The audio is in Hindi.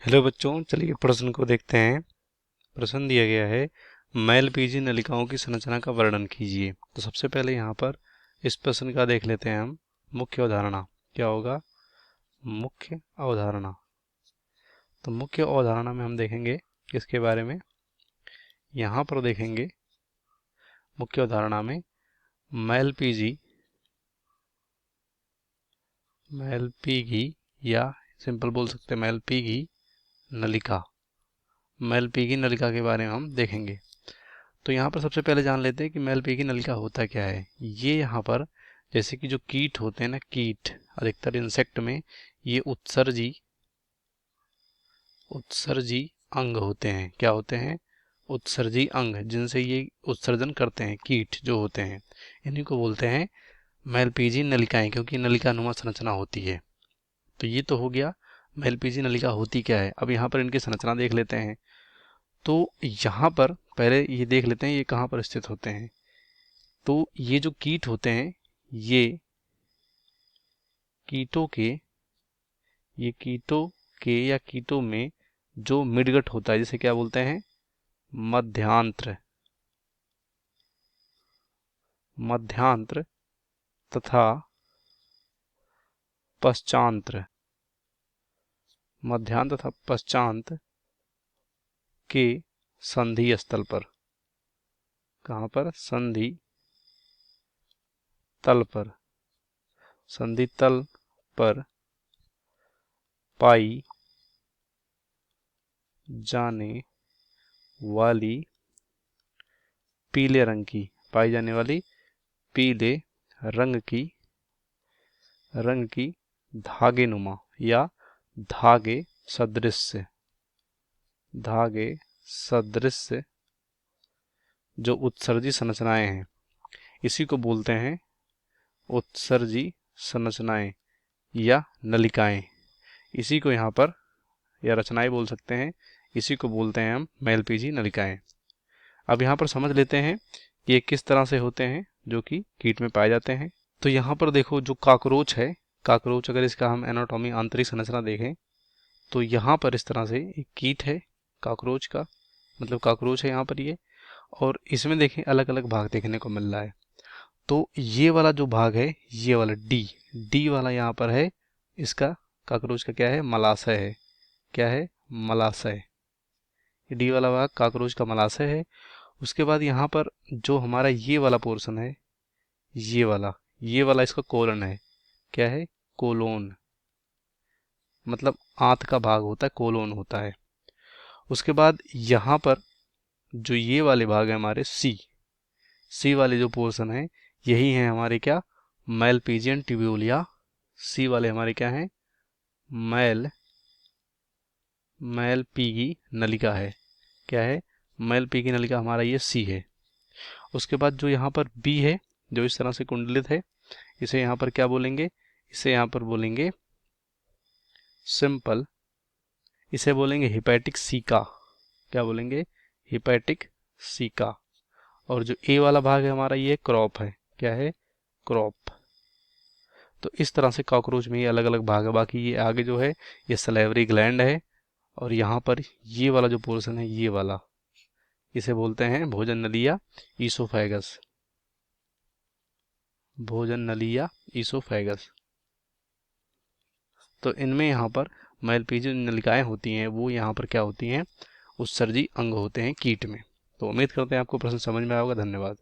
हेलो बच्चों, चलिए प्रश्न को देखते हैं। प्रश्न दिया गया है, मैलपीजी नलिकाओं की संरचना का वर्णन कीजिए। तो सबसे पहले यहाँ पर इस प्रश्न का देख लेते हैं हम। मुख्य अवधारणा क्या होगा? मुख्य अवधारणा। तो मुख्य अवधारणा में हम देखेंगे किसके बारे में? यहाँ पर देखेंगे मुख्य अवधारणा में मैलपीजी या सिंपल बोल सकते हैं मैलपीजी नलिका। मैलपीजी नलिका के बारे में हम देखेंगे। तो यहाँ पर सबसे पहले जान लेते हैं कि मैलपीगी नलिका होता क्या है। ये यहाँ पर जैसे कि जो कीट होते हैं ना, कीट अधिकतर इंसेक्ट में ये उत्सर्जी अंग होते हैं। क्या होते हैं? उत्सर्जी अंग, जिनसे ये उत्सर्जन करते हैं। कीट जो होते हैं इन्हीं को बोलते हैं मैलपीजी नलिकाएं, क्योंकि नलिकानुमा संरचना होती है। तो ये तो हो गया मैलपीजी नलिका होती क्या है। अब यहाँ पर इनकी संरचना देख लेते हैं। तो यहाँ पर पहले ये देख लेते हैं ये कहाँ पर स्थित होते हैं। तो ये जो कीट होते हैं ये कीटों के या कीटों में जो मिडगट होता है, जिसे क्या बोलते हैं? मध्यांत्र तथा पश्चांत्र। मध्यांत्र तथा पश्चांत्र के संधि स्थल पर, कहाँ पर? संधि तल पर पाई जाने वाली पीले रंग की धागे नुमा या धागे सदृश जो उत्सर्जी संरचनाएं हैं, इसी को बोलते हैं उत्सर्जी संरचनाएं या नलिकाएं। इसी को यहाँ पर या रचनाएं बोल सकते हैं। इसी को बोलते हैं हम मैलपीजी नलिकाएं। अब यहाँ पर समझ लेते हैं कि ये किस तरह से होते हैं जो कि कीट में पाए जाते हैं। तो यहाँ पर देखो, जो काकरोच है, काकरोच अगर इसका हम एनाटॉमी आंतरिक संरचना देखें तो यहाँ पर इस तरह से एक कीट है काकरोच का, मतलब काकरोच है यहाँ पर ये। और इसमें देखें अलग अलग भाग देखने को मिल रहा है। तो ये वाला जो भाग है, ये वाला डी वाला यहाँ पर है इसका काकरोच का क्या है? मलाशय है। क्या है? मलाशय। डी वाला भाग काकरोच का मलाशय है। उसके बाद यहाँ पर जो हमारा ये वाला पोर्शन है, ये वाला इसका कोलन है। क्या है? कोलोन। मतलब आंत का भाग होता है, कोलोन होता है। उसके बाद यहाँ पर जो ये वाले भाग है हमारे सी वाले जो पोर्शन है, यही है हमारे क्या? मैलपीजियन ट्यूब्यूल, या सी वाले हमारे क्या हैं? मैलपीगी नलिका है। क्या है? मैलपीगी नलिका हमारा ये सी है। उसके बाद जो यहाँ पर बी है, जो इस तरह से कुंडलित है, इसे यहाँ पर क्या बोलेंगे? इसे यहाँ पर बोलेंगे सिंपल, इसे बोलेंगे हिपैटिक सीका। क्या बोलेंगे? Hepatic caeca. और जो ए वाला भाग है हमारा, ये क्रॉप है। क्या है? क्रॉप। तो इस तरह से कॉकरोच में ये अलग अलग भाग है। बाकी ये आगे जो है ये सलेवरी ग्लैंड है। और यहाँ पर ये वाला जो पोर्शन है, ये वाला, इसे बोलते हैं भोजन नली या ईसोफेगस। भोजन नली या ईसोफेगस। तो इनमें यहाँ पर मैलपीजी नलिकाएं होती हैं, वो यहाँ पर क्या होती हैं? उत्सर्जी अंग होते हैं कीट में। तो उम्मीद करते हैं आपको प्रश्न समझ में आएगा। धन्यवाद।